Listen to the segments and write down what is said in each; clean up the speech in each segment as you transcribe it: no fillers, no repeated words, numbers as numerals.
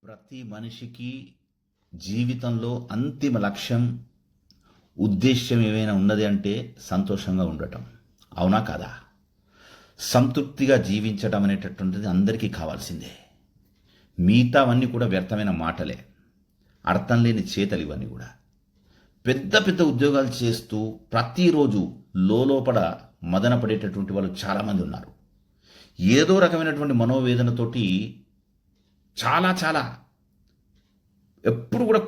ప్రతి మనిషికి జీవితంలో అంతిమ లక్ష్యం, ఉద్దేశ్యం ఏమైనా ఉన్నది అంటే సంతోషంగా ఉండటం. అవునా కాదా? సంతృప్తిగా జీవించడం అనేటటువంటిది అందరికీ కావాల్సిందే. మిగతావన్నీ కూడా వ్యర్థమైన మాటలే, అర్థం లేని చేతలు ఇవన్నీ కూడా. పెద్ద పెద్ద ఉద్యోగాలు చేస్తూ ప్రతిరోజు లోపల మదన పడేటటువంటి వాళ్ళు చాలామంది ఉన్నారు. ఏదో రకమైనటువంటి మనోవేదనతోటి చాలా చాలా ఎప్పుడు కూడా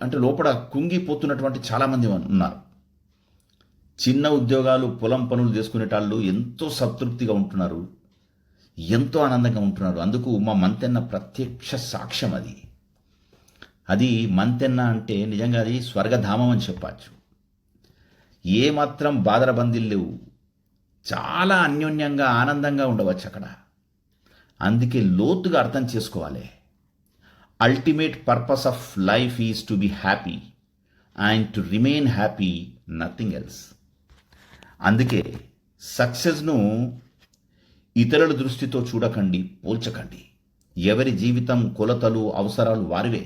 అంటే లోపల కుంగిపోతున్నటువంటి చాలామంది ఉన్నారు. చిన్న ఉద్యోగాలు, పొలం పనులు చేసుకునేటాళ్ళు ఎంతో సంతృప్తిగా ఉంటున్నారు, ఎంతో ఆనందంగా ఉంటున్నారు. అందుకు మా మంతెన్న ప్రత్యక్ష సాక్ష్యం. అది మంతెన్న అంటే నిజంగా అది స్వర్గధామం అని చెప్పచ్చు. ఏమాత్రం బాధరబందీలు లేవు, చాలా అన్యోన్యంగా ఆనందంగా ఉండవచ్చు అక్కడ. అందుకే లోతుగా అర్థం చేసుకోవాలి. Ultimate purpose of life is to be happy and to remain happy, nothing else. అందుకే సక్సెస్ను ఇతరుల దృష్టితో చూడకండి, పోల్చకండి. ఎవరి జీవితం, కొలతలు, అవసరాలు వారివే.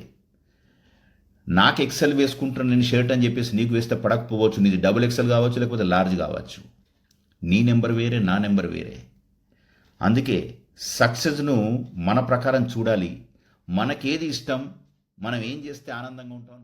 నాకు ఎక్సెల్ వేసుకుంటున్నాను నేను షర్ట్ అని చెప్పేసి నీకు వేస్తే పడకపోవచ్చు. నీది డబుల్ ఎక్సెల్ కావచ్చు, లేకపోతే లార్జ్ కావచ్చు. నీ నెంబర్ వేరే, నా నెంబర్ వేరే. అందుకే సక్సెస్ను మన ప్రకారం చూడాలి. మనకేది ఇష్టం, మనం ఏం చేస్తే ఆనందంగా ఉంటాం.